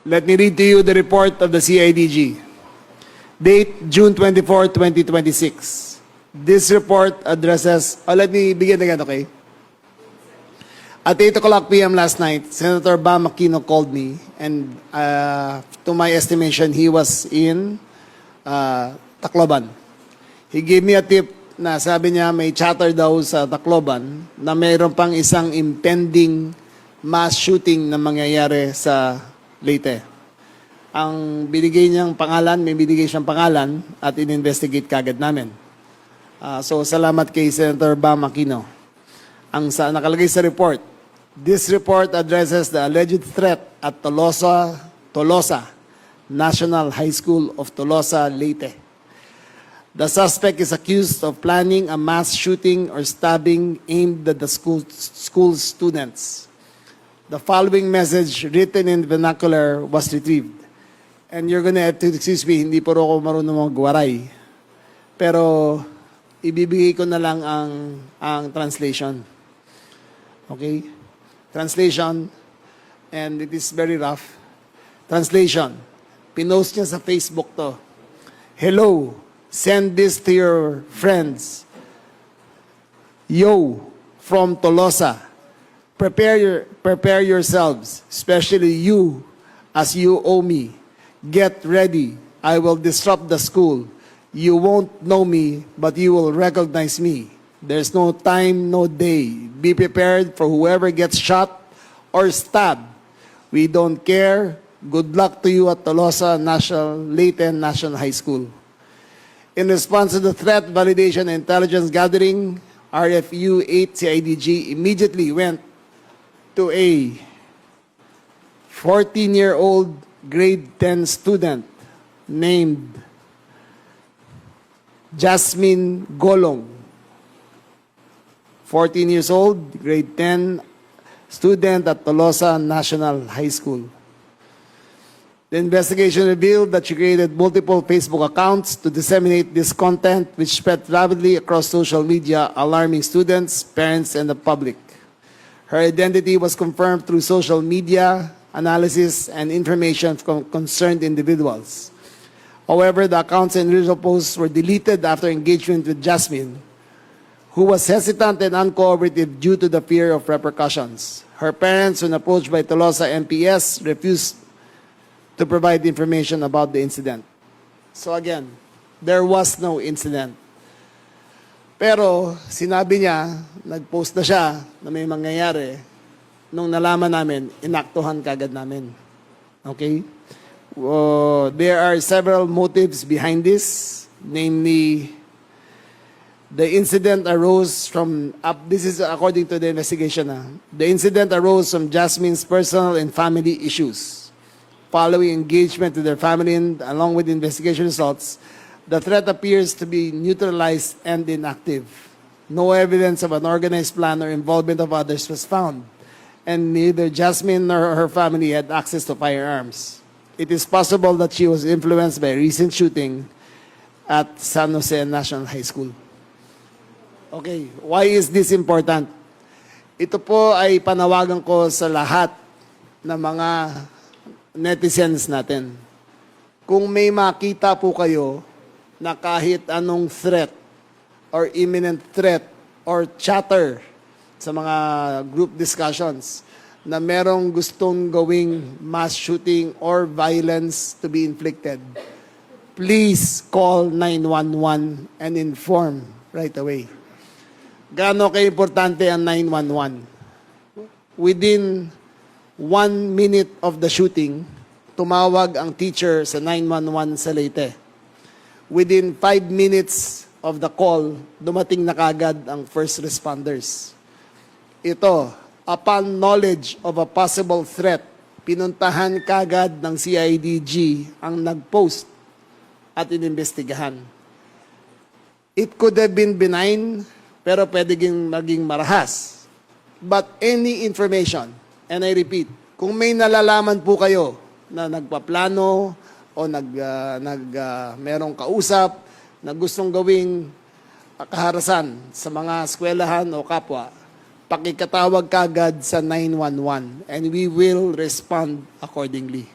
Let me read to you the report of the CIDG. Date, June 24, 2026. This report addresses, let me begin again, okay? At 8 o'clock p.m. last night, Senator Bam Aquino called me, and to my estimation, he was in Tacloban. He gave me a tip na sabi niya may chatter daw sa Tacloban na mayroon pang isang impending mass shooting na mangyayari sa Leyte. Ang binigay niyang pangalan, may binigay siyang pangalan at in-investigate kagad namin. So salamat kay Senator Bam Aquino. Ang nakalagay sa report, this report addresses the alleged threat at Tolosa National High School of Tolosa, Leyte. The suspect is accused of planning a mass shooting or stabbing aimed at the school students. The following message written in vernacular was retrieved. And you're gonna have to excuse me, hindi po ako marunong magwaray. Pero ibibigay ko na lang ang translation. Okay? Translation, and it is very rough. Translation, pinost niya sa Facebook to. Hello, send this to your friends. Yo, from Tolosa, prepare yourselves, especially you, as you owe me. Get ready, I will disrupt the school. You won't know me, but you will recognize me. There's no time, no day. Be prepared for whoever gets shot or stabbed. We don't care. Good luck to you at Tolosa Leyte National High School. In response to the threat validation and intelligence gathering, RFU 8 CIDG immediately went to a 14-year-old grade 10 student named Jasmine Golong. 14 years old, grade 10 student at Tolosa National High School. The investigation revealed that she created multiple Facebook accounts to disseminate this content, which spread rapidly across social media, alarming students, parents, and the public. Her identity was confirmed through social media analysis and information from concerned individuals. However, the accounts and individual posts were deleted after engagement with Jasmine, who was hesitant and uncooperative due to the fear of repercussions. Her parents, when approached by Tolosa MPS, refused to provide information about the incident. So again, there was no incident. Pero sinabi niya, nag-post na siya na may mangyayari. Nung nalaman namin, inaktuhan kagad namin. Okay? There are several motives behind this. Namely, the incident arose from, this is according to the investigation, the incident arose from Jasmine's personal and family issues. Following engagement with their family and along with investigation results, the threat appears to be neutralized and inactive. No evidence of an organized plan or involvement of others was found, and neither Jasmine nor her family had access to firearms. It is possible that she was influenced by a recent shooting at San Jose National High School. Okay, why is this important? Ito po ay panawagan ko sa lahat ng mga netizens natin. Kung may makita po kayo na kahit anong threat or imminent threat or chatter sa mga group discussions na merong gustong gawing mass shooting or violence to be inflicted, please call 911 and inform right away. Gaano ka-importante ang 911? Within 1 minute of the shooting, tumawag ang teacher sa 911 sa Leyte. Within 5 minutes of the call, dumating na kagad ang first responders. Ito, upon knowledge of a possible threat, pinuntahan kagad ng CIDG ang nag-post at inimbestigahan. It could have been benign, pero pwede maging marahas. But any information, and I repeat, kung may nalalaman po kayo na nagpaplano o merong kausap na gustong gawing kaharasan sa mga eskwelahan o kapwa, pakikatawag kagad sa 911 and we will respond accordingly.